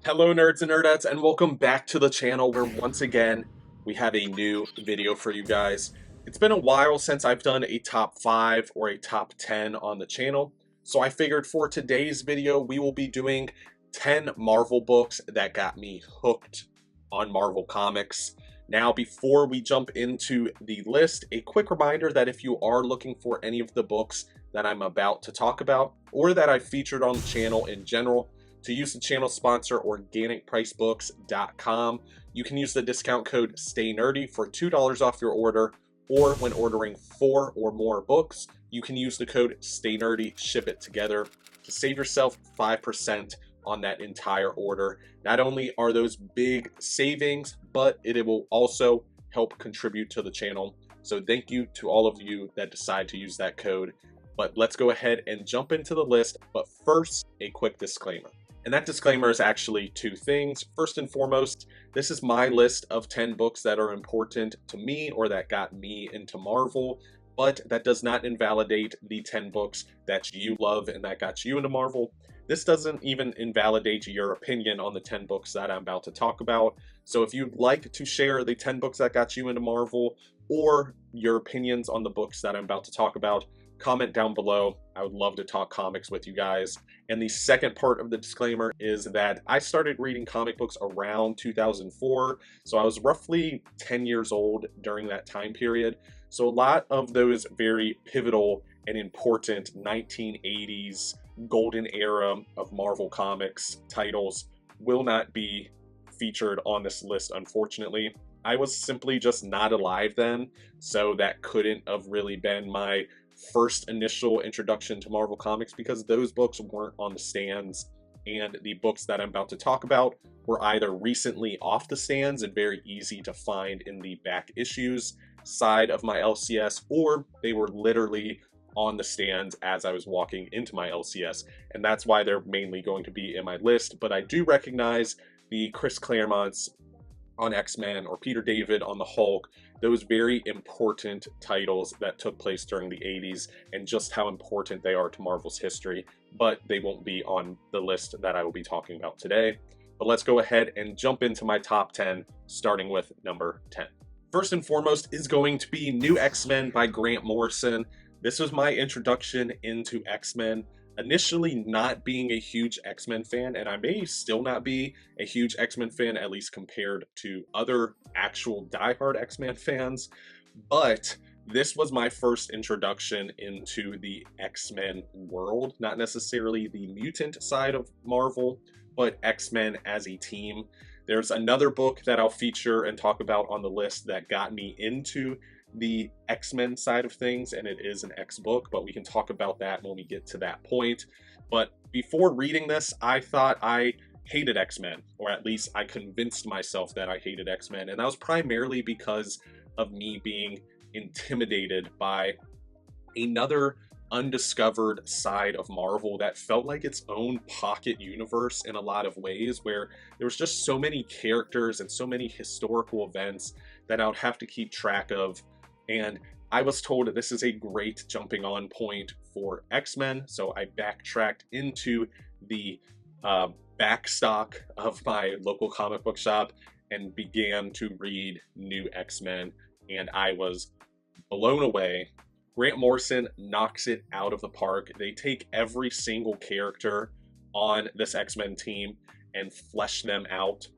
Hello nerds and nerdettes, and welcome back to the channel where once again we have a new video for you guys. It's been a while since I've done a top 5 or a top 10 on the channel, so I figured for today's video we will be doing 10 Marvel books that got me hooked on Marvel Comics. Now before we jump into the list, a quick reminder that if you are looking for any of the books that I'm about to talk about or that I've featured on the channel in general, to use the channel sponsor organicpricebooks.com. You can use the discount code STAYNERDY for $2 off your order, or when ordering 4 or more books, you can use the code STAYNERDY, ship it together, to save yourself 5% on that entire order. Not only are those big savings, but it will also help contribute to the channel. So thank you to all of you that decide to use that code. But let's go ahead and jump into the list. But first, a quick disclaimer. And that disclaimer is actually 2 things. First and foremost, this is my list of 10 books that are important to me or that got me into Marvel, but that does not invalidate the 10 books that you love and that got you into Marvel. This doesn't even invalidate your opinion on the 10 books that I'm about to talk about. So if you'd like to share the 10 books that got you into Marvel or your opinions on the books that I'm about to talk about, comment down below. I would love to talk comics with you guys. And the second part of the disclaimer is that I started reading comic books around 2004, so I was roughly 10 years old during that time period. So a lot of those very pivotal and important 1980s golden era of Marvel Comics titles will not be featured on this list, unfortunately. I was simply just not alive then, so that couldn't have really been my first initial introduction to Marvel Comics, because those books weren't on the stands, and the books that I'm about to talk about were either recently off the stands and very easy to find in the back issues side of my LCS, or they were literally on the stands as I was walking into my LCS, and that's why they're mainly going to be in my list. But I do recognize the Chris Claremont's on X-Men or Peter David on the Hulk, those very important titles that took place during the 80s, and just how important they are to Marvel's history, but they won't be on the list that I will be talking about today. But let's go ahead and jump into my top 10, starting with number 10. First and foremost is going to be New X-Men by Grant Morrison. This was my introduction into X-Men. Initially not being a huge X-Men fan, and I may still not be a huge X-Men fan, at least compared to other actual diehard X-Men fans, but this was my first introduction into the X-Men world, not necessarily the mutant side of Marvel, but X-Men as a team. There's another book that I'll feature and talk about on the list that got me into the X-Men side of things, and it is an X book, but we can talk about that when we get to that point. But before reading this, I thought I hated X-Men, or at least I convinced myself that I hated X-Men, and that was primarily because of me being intimidated by another undiscovered side of Marvel that felt like its own pocket universe in a lot of ways, where there was just so many characters and so many historical events that I would have to keep track of. And I was told that this is a great jumping on point for X-Men, so I backtracked into the back stock of my local comic book shop and began to read New X-Men, and I was blown away. Grant Morrison knocks it out of the park. They take every single character on this X-Men team and flesh them out,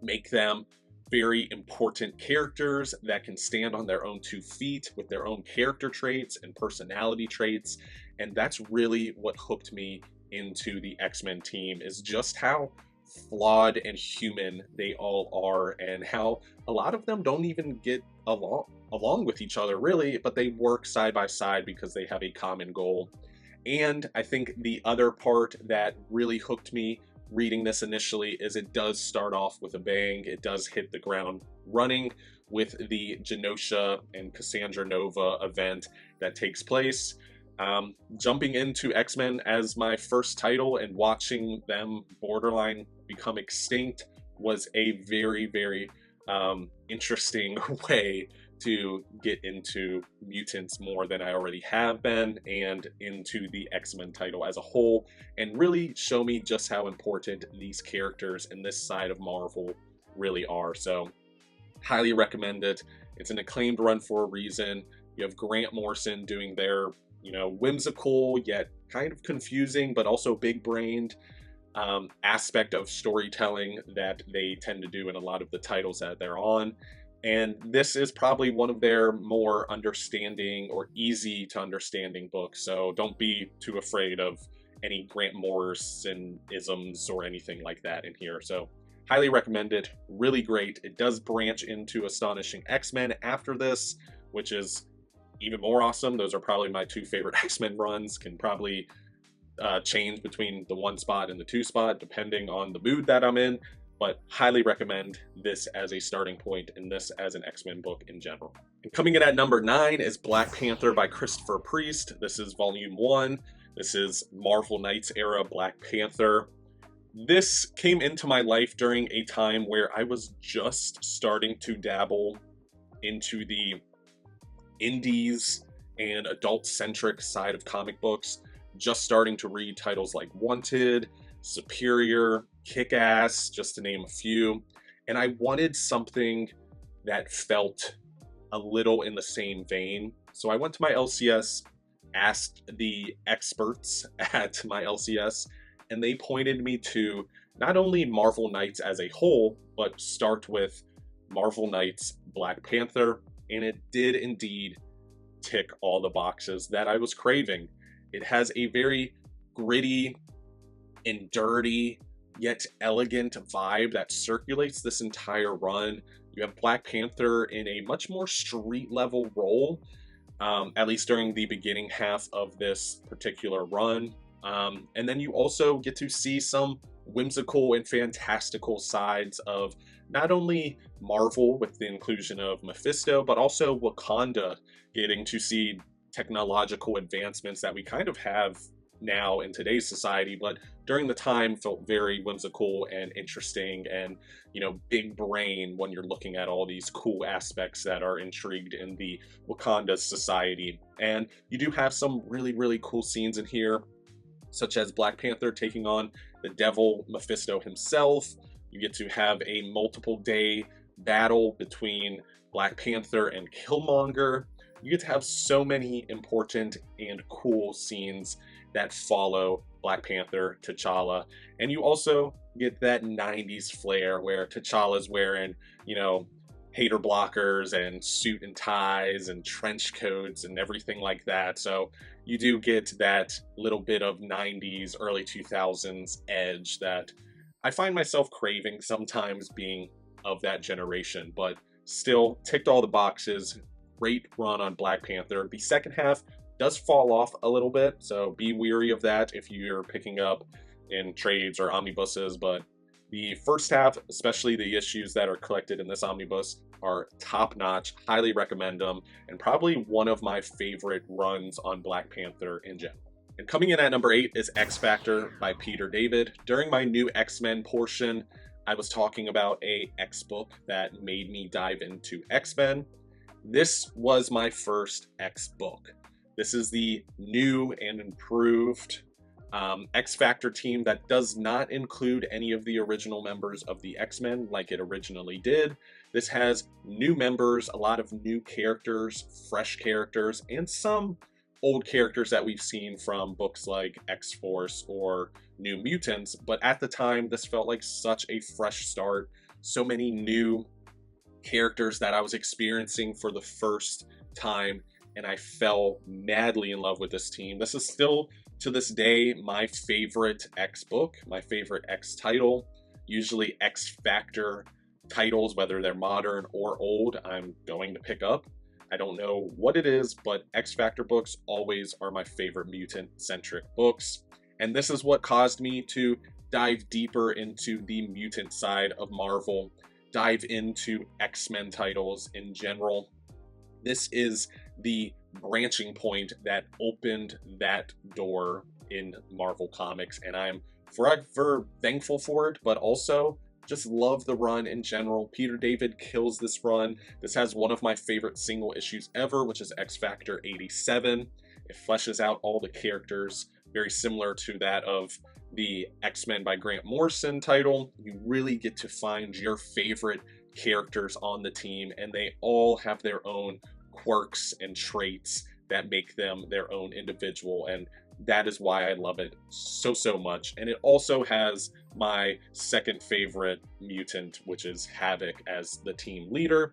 make them very important characters that can stand on their own 2 feet with their own character traits and personality traits. And that's really what hooked me into the X-Men team, is just how flawed and human they all are, and how a lot of them don't even get along with each other really, but they work side by side because they have a common goal. And I think the other part that really hooked me reading this initially is it does start off with a bang. It does hit the ground running with the Genosha and Cassandra Nova event that takes place. Jumping into X-Men as my first title and watching them borderline become extinct was a very, very interesting way to get into mutants more than I already have been, and into the X-Men title as a whole, and really show me just how important these characters in this side of Marvel really are. So highly recommend it. It's an acclaimed run for a reason. You have Grant Morrison doing their, whimsical yet kind of confusing but also big-brained aspect of storytelling that they tend to do in a lot of the titles that they're on. And this is probably one of their more understanding or easy to understanding books. So don't be too afraid of any Grant Morrison isms or anything like that in here. So highly recommend it. Really great. It does branch into Astonishing X-Men after this, which is even more awesome. Those are probably my two favorite X-Men runs. Can probably change between the 1 spot and the 2 spot depending on the mood that I'm in, but highly recommend this as a starting point and this as an X-Men book in general. And coming in at number 9 is Black Panther by Christopher Priest. This is volume 1. This is Marvel Knights era Black Panther. This came into my life during a time where I was just starting to dabble into the indies and adult-centric side of comic books, just starting to read titles like Wanted, Superior, Kick-Ass, just to name a few, and I wanted something that felt a little in the same vein. So I went to my LCS, asked the experts at my LCS, and they pointed me to not only Marvel Knights as a whole, but start with Marvel Knights Black Panther, and it did indeed tick all the boxes that I was craving. It has a very gritty and dirty, yet elegant vibe that circulates this entire run. You have Black Panther in a much more street level role, at least during the beginning half of this particular run. And then you also get to see some whimsical and fantastical sides of not only Marvel with the inclusion of Mephisto, but also Wakanda, getting to see technological advancements that we kind of have now in today's society, but during the time felt very whimsical and interesting and, big brain when you're looking at all these cool aspects that are intrigued in the Wakanda society. And you do have some really, really cool scenes in here, such as Black Panther taking on the devil Mephisto himself. You get to have a multiple day battle between Black Panther and Killmonger. You get to have so many important and cool scenes that follow Black Panther, T'Challa. And you also get that 90s flair where T'Challa's wearing, hater blockers and suit and ties and trench coats and everything like that. So you do get that little bit of 90s, early 2000s edge that I find myself craving sometimes, being of that generation, but still ticked all the boxes. Great run on Black Panther. The second half does fall off a little bit, so be weary of that if you're picking up in trades or omnibuses, but the first half, especially the issues that are collected in this omnibus, are top-notch. Highly recommend them, and probably one of my favorite runs on Black Panther in general. And coming in at number 8 is X Factor by Peter David. During my new X-Men portion, I was talking about a X book that made me dive into X-Men. This was my first X book. This is the new and improved X Factor team that does not include any of the original members of the X-Men like it originally did. This has new members, a lot of new characters, fresh characters, and some old characters that we've seen from books like X-Force or New Mutants. But at the time, this felt like such a fresh start. So many new characters that I was experiencing for the first time, and I fell madly in love with this team. This is still, to this day, my favorite X book, my favorite X title. Usually X Factor titles, whether they're modern or old, I'm going to pick up. I don't know what it is, but X Factor books always are my favorite mutant-centric books. And this is what caused me to dive deeper into the mutant side of Marvel, dive into X-Men titles in general. This is the branching point that opened that door in Marvel Comics, and I'm forever thankful for it, but also Just love the run in general. Peter David kills this run. This has one of my favorite single issues ever, which is X Factor 87. It fleshes out all the characters, very similar to that of the X-Men by Grant Morrison title. You really get to find your favorite characters on the team, and they all have their own quirks and traits that make them their own individual, and that is why I love it so much. And it also has my second favorite mutant, which is Havoc, as the team leader,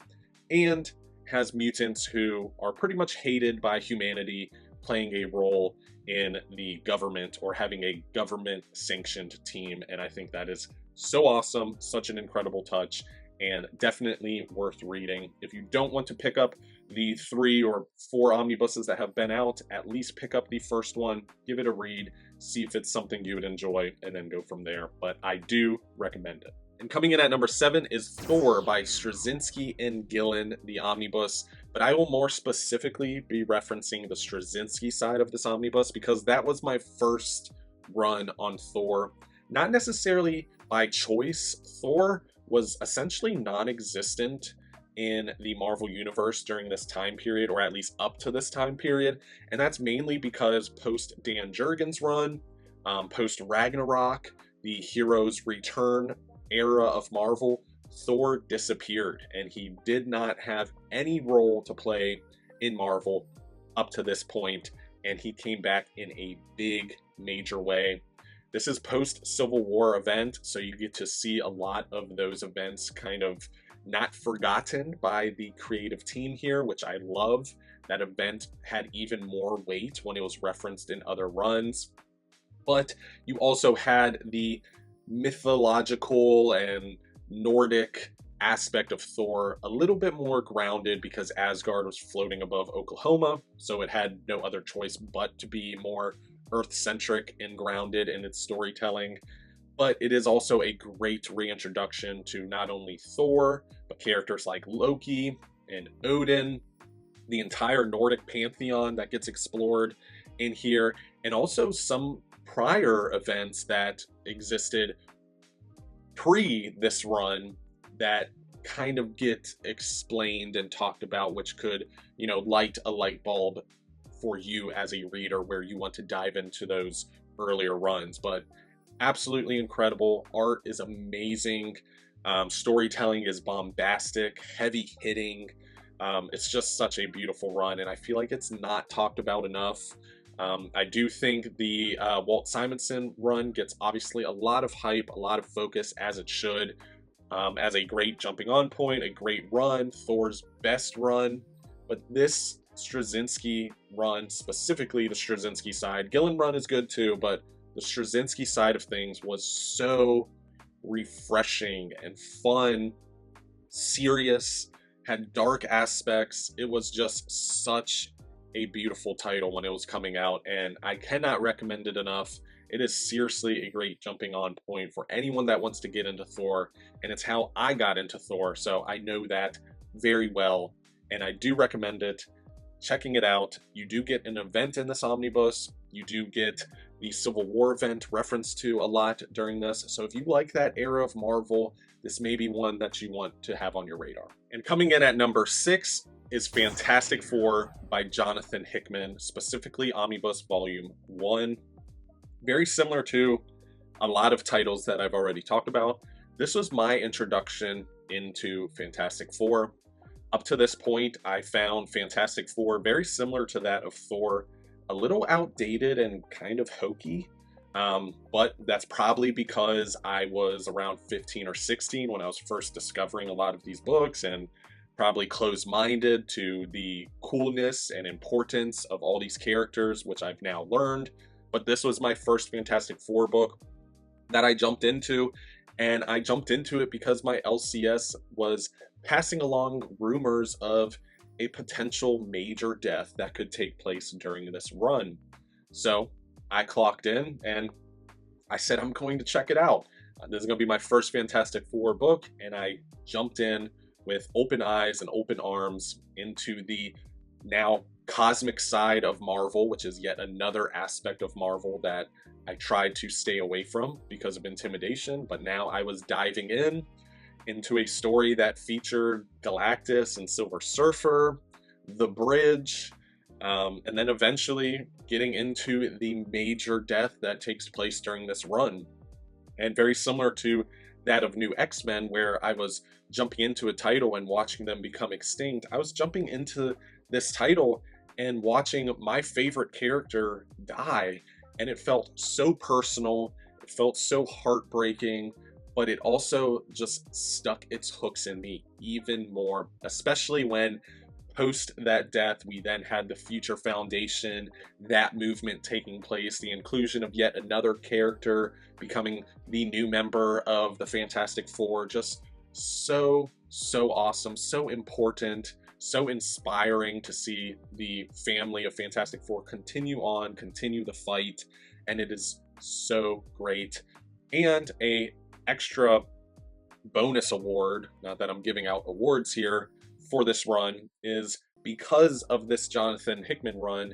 and has mutants who are pretty much hated by humanity, playing a role in the government or having a government sanctioned team. And I think that is so awesome, such an incredible touch, and definitely worth reading. If you don't want to pick up the 3 or 4 omnibuses that have been out, at least pick up the first one, give it a read, see if it's something you would enjoy, and then go from there. But I do recommend it. And coming in at number 7 is Thor by Straczynski and Gillen, the omnibus. But I will more specifically be referencing the Straczynski side of this omnibus because that was my first run on Thor. Not necessarily by choice. Thor was essentially non-existent in the Marvel Universe during this time period, or at least up to this time period. And that's mainly because post Dan Jurgens run, post Ragnarok, the Heroes Return era of Marvel, Thor disappeared and he did not have any role to play in Marvel up to this point, and he came back in a big major way. This is post Civil War event, so you get to see a lot of those events kind of not forgotten by the creative team here, which I love. That event had even more weight when it was referenced in other runs. But you also had the mythological and Nordic aspect of Thor a little bit more grounded because Asgard was floating above Oklahoma, so it had no other choice but to be more Earth-centric and grounded in its storytelling. But it is also a great reintroduction to not only Thor, but characters like Loki and Odin, the entire Nordic pantheon that gets explored in here, and also some prior events that existed pre this run that kind of get explained and talked about, which could, light a light bulb for you as a reader where you want to dive into those earlier runs. But absolutely incredible. Art is amazing. Storytelling is bombastic, heavy hitting. It's just such a beautiful run, and I feel like it's not talked about enough. I do think the Walt Simonson run gets obviously a lot of hype, a lot of focus, as it should, as a great jumping on point, a great run, Thor's best run. But this Straczynski run, specifically the Straczynski side, Gillen run is good too, but the Straczynski side of things was so refreshing and fun, serious, had dark aspects. It was just such a beautiful title when it was coming out, and I cannot recommend it enough. It is seriously a great jumping on point for anyone that wants to get into Thor, and it's how I got into Thor, so I know that very well, and I do recommend it. Checking it out. You do get an event in this omnibus. You do get the Civil War event referenced to a lot during this, so if you like that era of Marvel, this may be one that you want to have on your radar. And coming in at number 6 is Fantastic Four by Jonathan Hickman, specifically Omnibus Volume 1. Very similar to a lot of titles that I've already talked about. This was my introduction into Fantastic Four. Up to this point, I found Fantastic Four very similar to that of Thor, a little outdated and kind of hokey, but that's probably because I was around 15 or 16 when I was first discovering a lot of these books, and probably closed-minded to the coolness and importance of all these characters, which I've now learned. But this was my first Fantastic Four book that I jumped into, and I jumped into it because my LCS was passing along rumors of a potential major death that could take place during this run. So I clocked in and I said, I'm going to check it out. This is going to be my first Fantastic Four book, and I jumped in with open eyes and open arms into the now cosmic side of Marvel, which is yet another aspect of Marvel that I tried to stay away from because of intimidation, but now I was diving into a story that featured Galactus and Silver Surfer, The Bridge, and then eventually getting into the major death that takes place during this run. And very similar to that of New X-Men, where I was jumping into a title and watching them become extinct, I was jumping into this title and watching my favorite character die, and it felt so personal, it felt so heartbreaking, but it also just stuck its hooks in me even more, especially when post that death we then had the Future Foundation, that movement taking place, the inclusion of yet another character becoming the new member of the Fantastic Four. Just so awesome, so important, so inspiring to see the family of Fantastic Four continue on, continue the fight, and it is so great. And a extra bonus award, not that I'm giving out awards here, for this run is because of this Jonathan Hickman run,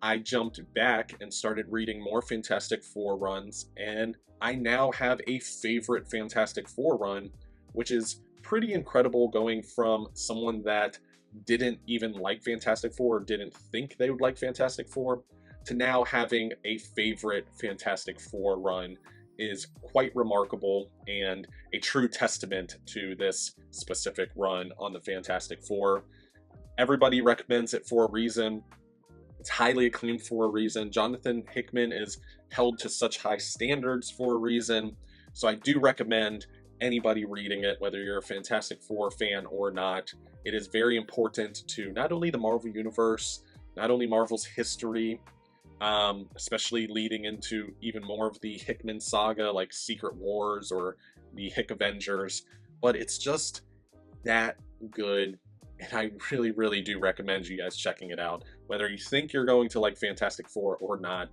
I jumped back and started reading more Fantastic Four runs, and I now have a favorite Fantastic Four run, which is pretty incredible, going from someone that didn't even like Fantastic Four, or didn't think they would like Fantastic Four, to now having a favorite Fantastic Four run is quite remarkable and a true testament to this specific run on the Fantastic Four. Everybody recommends it for a reason. It's highly acclaimed for a reason. Jonathan Hickman is held to such high standards for a reason. So I do recommend anybody reading it, whether you're a Fantastic Four fan or not. It is very important to not only the Marvel Universe, not only Marvel's history, especially leading into even more of the Hickman saga like Secret Wars or the Hick Avengers, but it's just that good, and I really do recommend you guys checking it out. Whether you think you're going to like Fantastic Four or not,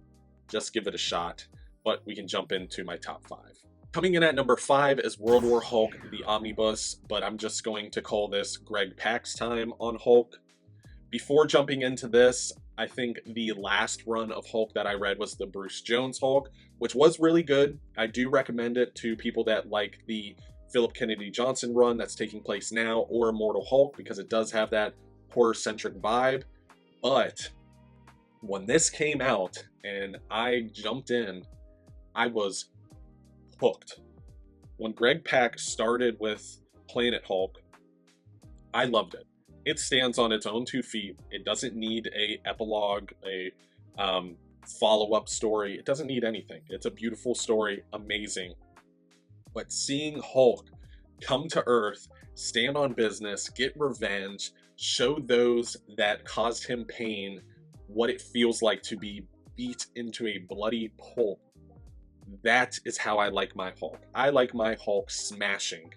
just give it a shot. But we can jump into my top 5. Coming in at number 5 is World War Hulk, the Omnibus, but I'm just going to call this Greg Pak's time on Hulk. Before jumping into this, I think the last run of Hulk that I read was the Bruce Jones Hulk, which was really good. I do recommend it to people that like the Philip Kennedy Johnson run that's taking place now, or Immortal Hulk, because it does have that horror-centric vibe. But when this came out and I jumped in, I was hooked. When Greg Pak started with Planet Hulk, I loved it. It stands on its own 2 feet. It doesn't need a epilogue, a follow-up story. It doesn't need anything. It's a beautiful story, amazing. But seeing Hulk come to Earth, stand on business, get revenge, show those that caused him pain what it feels like to be beat into a bloody pulp, that is how I like my Hulk. I like my Hulk smashing.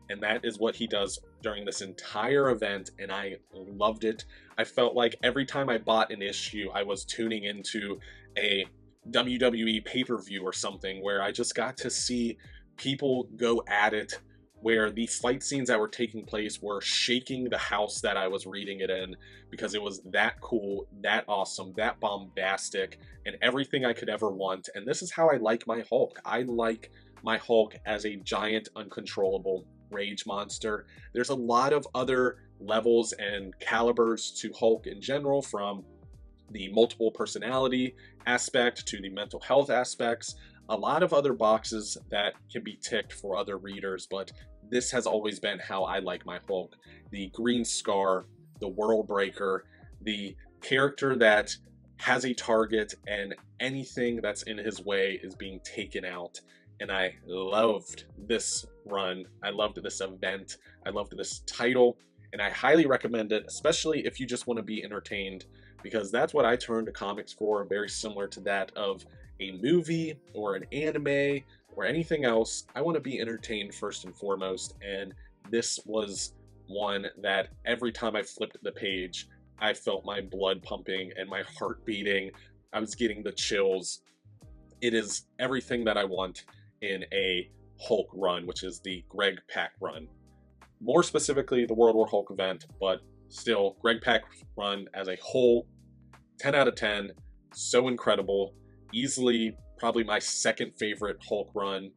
And that is what he does during this entire event, and I loved it. I felt like every time I bought an issue, I was tuning into a WWE pay-per-view or something, where I just got to see people go at it, where the fight scenes that were taking place were shaking the house that I was reading it in, because it was that cool, that awesome, that bombastic, and everything I could ever want. And this is how I like my Hulk. I like my Hulk as a giant, uncontrollable rage monster. There's a lot of other levels and calibers to Hulk in general, from the multiple personality aspect to the mental health aspects. A lot of other boxes that can be ticked for other readers, but this has always been how I like my Hulk. The Green Scar, the World Breaker, the character that has a target and anything that's in his way is being taken out. And I loved this run. I loved this event. I loved this title. And I highly recommend it, especially if you just want to be entertained, because that's what I turn to comics for, very similar to that of a movie or an anime or anything else. I want to be entertained first and foremost. And this was one that every time I flipped the page, I felt my blood pumping and my heart beating. I was getting the chills. It is everything that I want in a Hulk run, which is the Greg Pak run. More specifically, the World War Hulk event, but still, Greg Pak's run as a whole 10 out of 10. So incredible. Easily probably my second favorite Hulk run,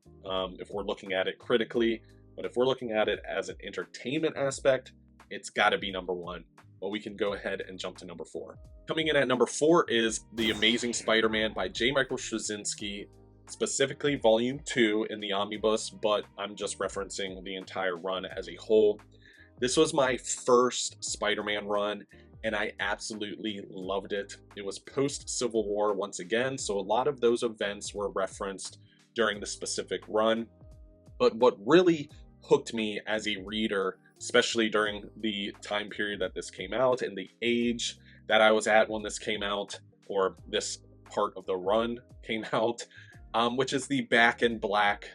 if we're looking at it critically. But if we're looking at it as an entertainment aspect, it's got to be number one. But we can go ahead and jump to number 4. Coming in at number 4 is The Amazing Spider-Man by J. Michael Straczynski, specifically Volume 2 in the omnibus, but I'm just referencing the entire run as a whole. This was my first Spider-Man run, and I absolutely loved it. It was post-Civil War once again, so a lot of those events were referenced during the specific run. But what really hooked me as a reader, especially during the time period that this came out and the age that I was at when this came out, or this part of the run came out, which is the Back in Black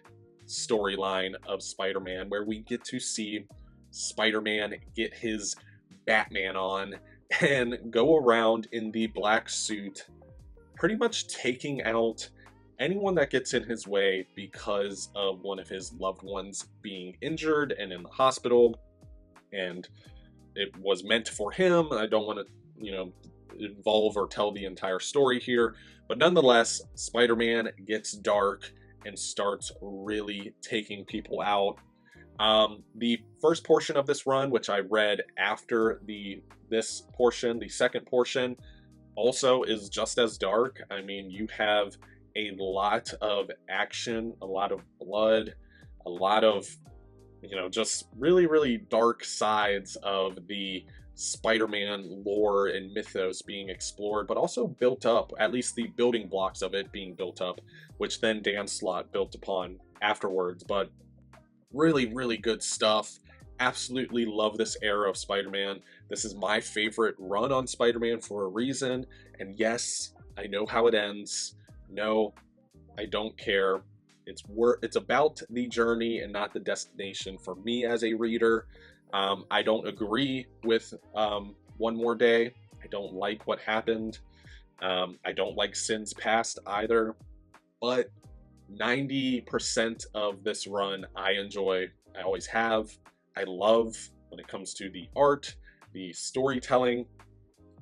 storyline of Spider-Man, where we get to see Spider-Man get his Batman on and go around in the black suit, pretty much taking out anyone that gets in his way because of one of his loved ones being injured and in the hospital. And it was meant for him. I don't want to, involve or tell the entire story here, but nonetheless, Spider-Man gets dark and starts really taking people out. The first portion of this run, which I read after this portion, the second portion, also is just as dark. I mean, you have a lot of action, a lot of blood, a lot of, just really, really dark sides of the Spider-Man lore and mythos being explored, but also built up, at least the building blocks of it being built up, which then Dan Slott built upon afterwards. But really, really good stuff. Absolutely love this era of Spider-Man. This is my favorite run on Spider-Man for a reason. And yes, I know how it ends. No, I don't care. It's about the journey and not the destination for me as a reader. I don't agree with One More Day. I don't like what happened. I don't like Sin's Past either. But 90% of this run I enjoy. I always have. I love when it comes to the art, the storytelling.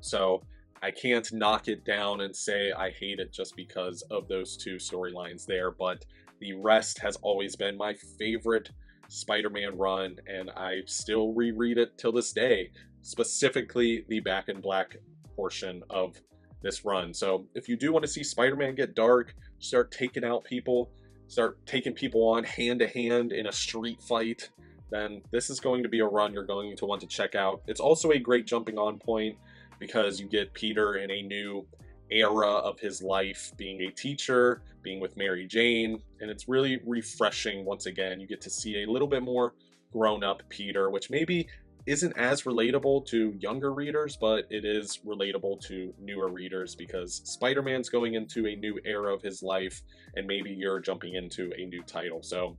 So I can't knock it down and say I hate it just because of those two storylines there. But the rest has always been my favorite Spider-Man run, and I still reread it till this day, specifically the Back in Black portion of this run. So if you do want to see Spider-Man get dark, start taking out people, start taking people on hand to hand in a street fight, then this is going to be a run you're going to want to check out. It's also a great jumping on point because you get Peter in a new era of his life, being a teacher, being with Mary Jane, and it's really refreshing. Once again, you get to see a little bit more grown-up Peter, which maybe isn't as relatable to younger readers, but it is relatable to newer readers because Spider-Man's going into a new era of his life, and maybe you're jumping into a new title. So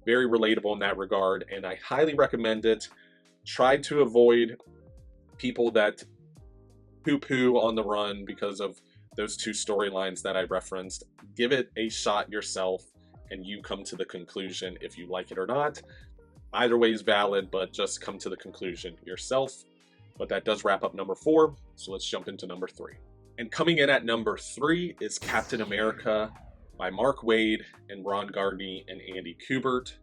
very relatable in that regard, and I highly recommend it. Try to avoid people that poo-poo on the run because of those two storylines that I referenced. Give it a shot yourself, and you come to the conclusion if you like it or not. Either way is valid, but just come to the conclusion yourself. But that does wrap up number 4, so let's jump into number 3. And coming in at number 3 is Captain America by Mark Waid and Ron Gardney and Andy Kubert.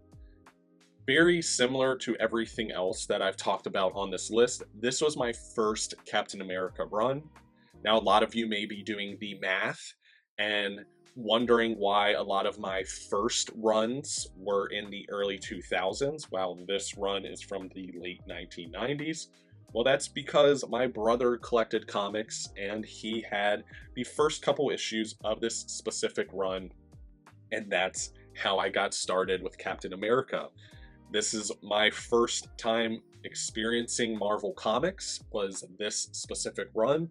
Very similar to everything else that I've talked about on this list, this was my first Captain America run. Now, a lot of you may be doing the math and wondering why a lot of my first runs were in the early 2000s, while this run is from the late 1990s. Well, that's because my brother collected comics, and he had the first couple issues of this specific run, and that's how I got started with Captain America. This is my first time experiencing Marvel Comics, was this specific run.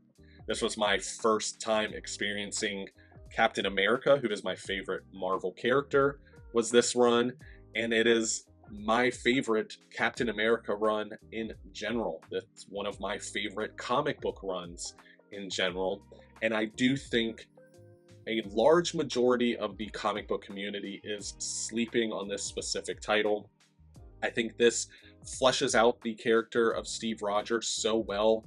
This was my first time experiencing Captain America, who is my favorite Marvel character, was this run, and it is my favorite Captain America run in general. It's one of my favorite comic book runs in general, and I do think a large majority of the comic book community is sleeping on this specific title. I think this fleshes out the character of Steve Rogers so well.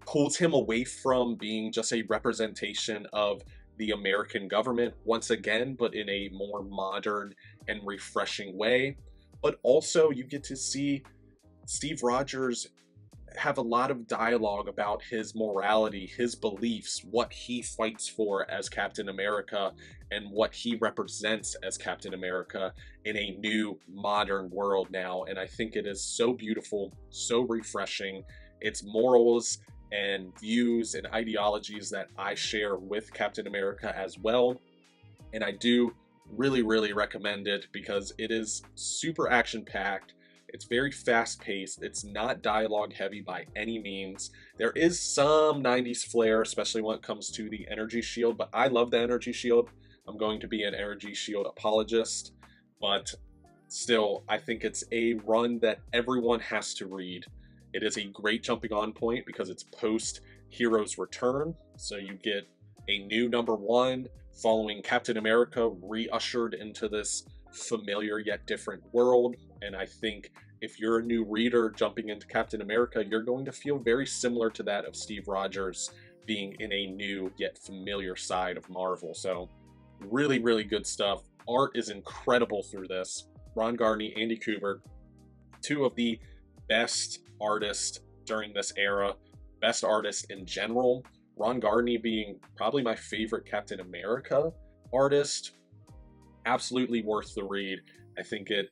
pulls him away from being just a representation of the American government once again, but in a more modern and refreshing way. But also, you get to see Steve Rogers have a lot of dialogue about his morality, his beliefs, what he fights for as Captain America, and what he represents as Captain America in a new modern world now. And I think it is so beautiful, so refreshing. It's morals and views and ideologies that I share with Captain America as well. And I do really recommend it because it is super action-packed. It's very fast-paced. It's not dialogue-heavy by any means. There is some 90s flair, especially when it comes to the energy shield, but I love the energy shield. I'm going to be an energy shield apologist, but still, I think it's a run that everyone has to read. It is a great jumping-on point because it's post-Hero's Return, so you get a new #1 following Captain America re-ushered into this familiar yet different world. And I think if you're a new reader jumping into Captain America, you're going to feel very similar to that of Steve Rogers being in a new yet familiar side of Marvel. So really good stuff. Art is incredible through this. Ron Garney, Andy Kubert, two of the best artists during this era, best artists in general. Ron Garney being probably my favorite Captain America artist. Absolutely worth the read. I think it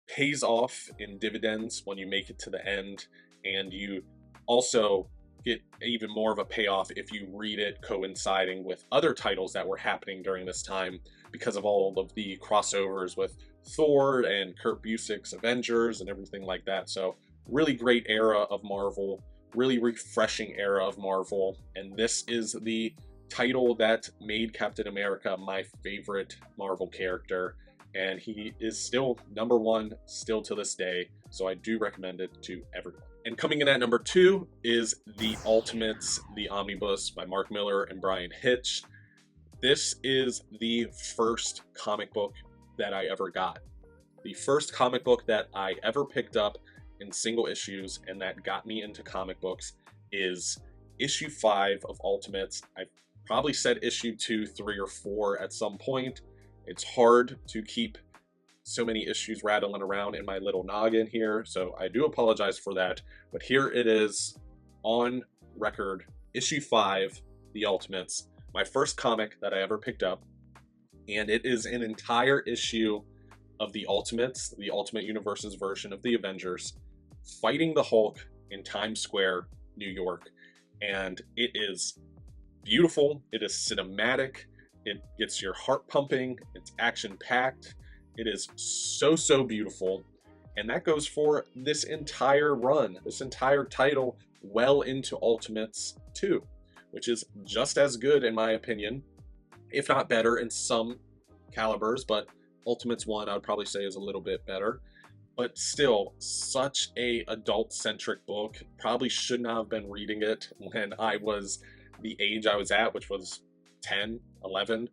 pays off in dividends when you make it to the end, and you also get even more of a payoff if you read it coinciding with other titles that were happening during this time because of all of the crossovers with Thor and Kurt Busiek's Avengers and everything like that. So really great era of Marvel, really refreshing era of Marvel, and this is the title that made Captain America my favorite Marvel character, and he is still #1 still to this day, so I do recommend it to everyone. And coming in at #2 is The Ultimates, the Omnibus by Mark Millar and Brian Hitch. This is the first comic book that I ever got. The first comic book that I ever picked up in single issues and that got me into comic books is issue 5 of Ultimates. I've probably said issue 2, 3, or 4 at some point. It's hard to keep so many issues rattling around in my little noggin here, so I do apologize for that. But here it is on record, issue 5, The Ultimates, my first comic that I ever picked up, and it is an entire issue of the Ultimates, the Ultimate Universe's version of the Avengers, fighting the Hulk in Times Square, New York. And it is beautiful, it is cinematic, it gets your heart pumping, it's action-packed, it is so beautiful, and that goes for this entire run, this entire title, well into Ultimates 2, which is just as good in my opinion, if not better in some calibers, but Ultimates 1 I would probably say is a little bit better. But still, such a adult-centric book. Probably should not have been reading it when I was the age I was at, which was 10, 11,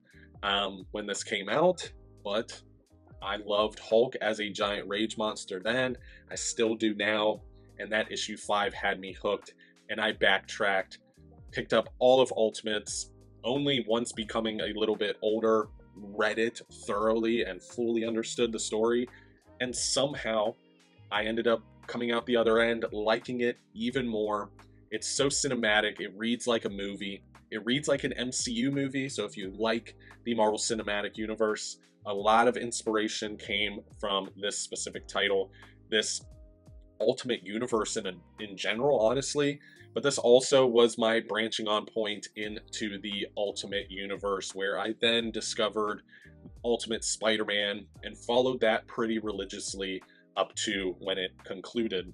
when this came out. But I loved Hulk as a giant rage monster then. I still do now. And that issue 5 had me hooked. And I backtracked, picked up all of Ultimates, only once becoming a little bit older, read it thoroughly and fully understood the story. And somehow I ended up coming out the other end, liking it even more. It's so cinematic, it reads like a movie. It reads like an MCU movie, so if you like the Marvel Cinematic Universe, a lot of inspiration came from this specific title, this Ultimate Universe in general, honestly. But this also was my branching on point into the Ultimate Universe, where I then discovered Ultimate Spider-Man and followed that pretty religiously up to when it concluded.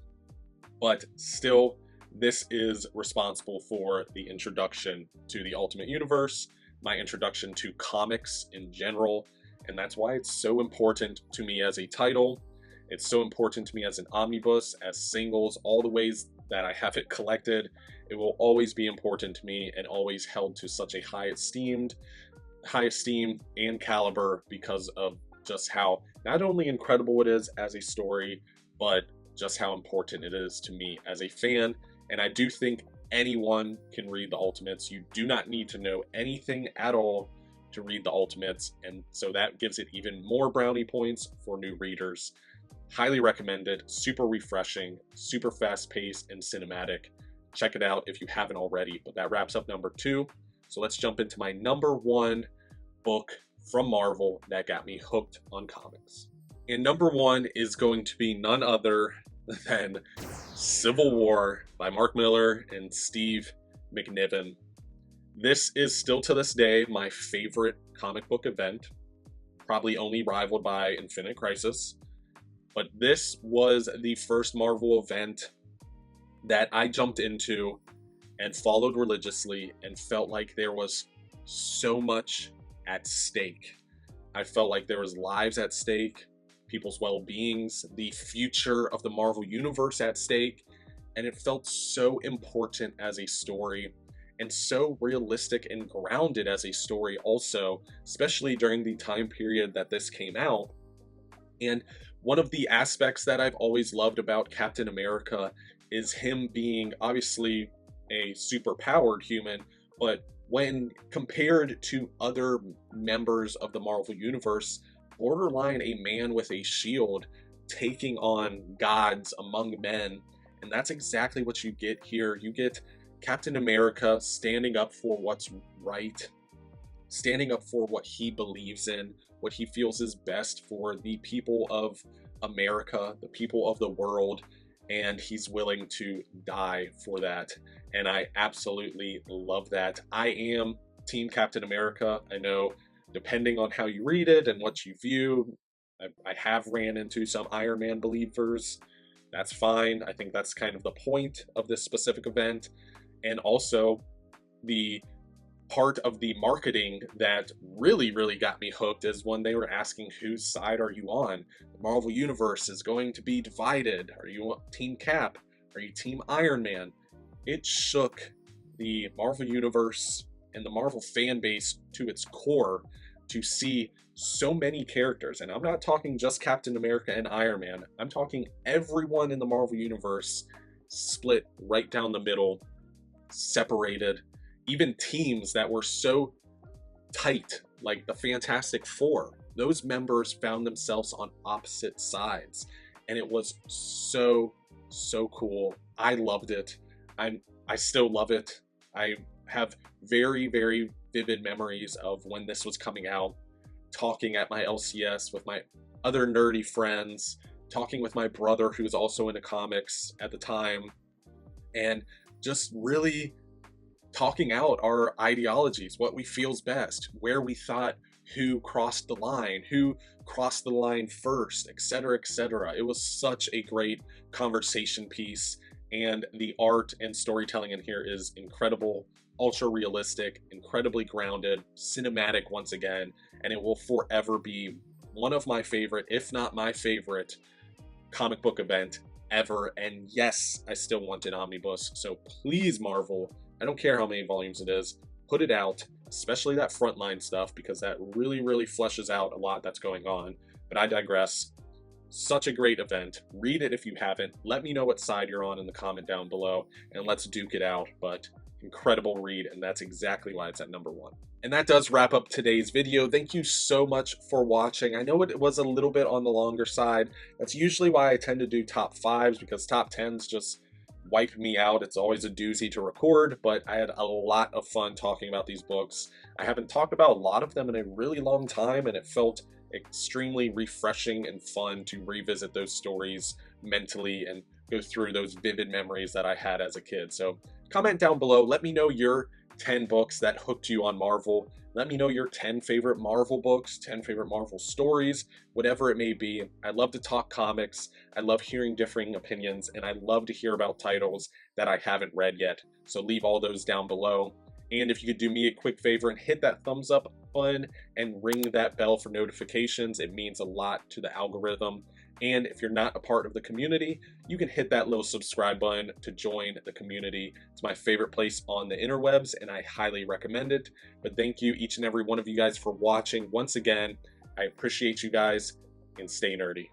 But still, this is responsible for the introduction to the Ultimate Universe, my introduction to comics in general, and that's why it's so important to me as a title. It's so important to me as an omnibus, as singles, all the ways that I have it collected. It will always be important to me and always held to such a high esteem and caliber because of just how not only incredible it is as a story, but just how important it is to me as a fan. And I do think anyone can read the Ultimates. You do not need to know anything at all to read the Ultimates, and so that gives it even more brownie points for new readers. Highly recommended, super refreshing, super fast-paced and cinematic. Check it out if you haven't already. But that wraps up number 2. So let's jump into my number 1 book from Marvel that got me hooked on comics. And number 1 is going to be none other than Civil War by Mark Millar and Steve McNiven. This is still to this day my favorite comic book event, probably only rivaled by Infinite Crisis. But this was the first Marvel event that I jumped into and followed religiously and felt like there was so much at stake. I felt like there was lives at stake, people's well-beings, the future of the Marvel Universe at stake, and it felt so important as a story and so realistic and grounded as a story also, especially during the time period that this came out. And one of the aspects that I've always loved about Captain America is him being obviously a super-powered human, but when compared to other members of the Marvel Universe, borderline a man with a shield taking on gods among men. And that's exactly what you get here. You get Captain America standing up for what's right, standing up for what he believes in, what he feels is best for the people of America, the people of the world, and he's willing to die for that. And I absolutely love that. I am Team Captain America. I know, depending on how you read it and what you view, I have ran into some Iron Man believers. That's fine. I think that's kind of the point of this specific event. And also, the part of the marketing that really got me hooked is when they were asking, whose side are you on? The Marvel Universe is going to be divided. Are you Team Cap? Are you Team Iron Man? It shook the Marvel Universe and the Marvel fan base to its core to see so many characters. And I'm not talking just Captain America and Iron Man. I'm talking everyone in the Marvel Universe split right down the middle, separated. Even teams that were so tight, like the Fantastic Four, those members found themselves on opposite sides. And it was so cool. I loved it. I still love it. I have very vivid memories of when this was coming out, talking at my LCS with my other nerdy friends, talking with my brother who was also into comics at the time, and just really talking out our ideologies, what we feel's best, where we thought who crossed the line first, etc., etc. It was such a great conversation piece, and the art and storytelling in here is incredible, ultra realistic, incredibly grounded, cinematic once again, and it will forever be one of my favorite, if not my favorite, comic book event ever. And yes, I still want an omnibus, so please, Marvel, I don't care how many volumes it is, put it out, especially that frontline stuff, because that really fleshes out a lot that's going on. But I digress. Such a great event. Read it if you haven't. Let me know what side you're on in the comment down below, and let's duke it out. But incredible read, and that's exactly why it's at number 1. And that does wrap up today's video. Thank you so much for watching. I know it was a little bit on the longer side. That's usually why I tend to do top 5s, because top 10s just wipe me out. It's always a doozy to record, but I had a lot of fun talking about these books. I haven't talked about a lot of them in a really long time, and it felt extremely refreshing and fun to revisit those stories mentally and go through those vivid memories that I had as a kid. So comment down below, let me know your 10 books that hooked you on Marvel. Let me know your 10 favorite Marvel books, 10 favorite Marvel stories, whatever it may be. I love to talk comics. I love hearing differing opinions, and I love to hear about titles that I haven't read yet. So leave all those down below. And if you could do me a quick favor and hit that thumbs up button and ring that bell for notifications, it means a lot to the algorithm. And if you're not a part of the community, you can hit that little subscribe button to join the community. It's my favorite place on the interwebs, and I highly recommend it. But thank you, each and every one of you guys, for watching. Once again, I appreciate you guys, and stay nerdy.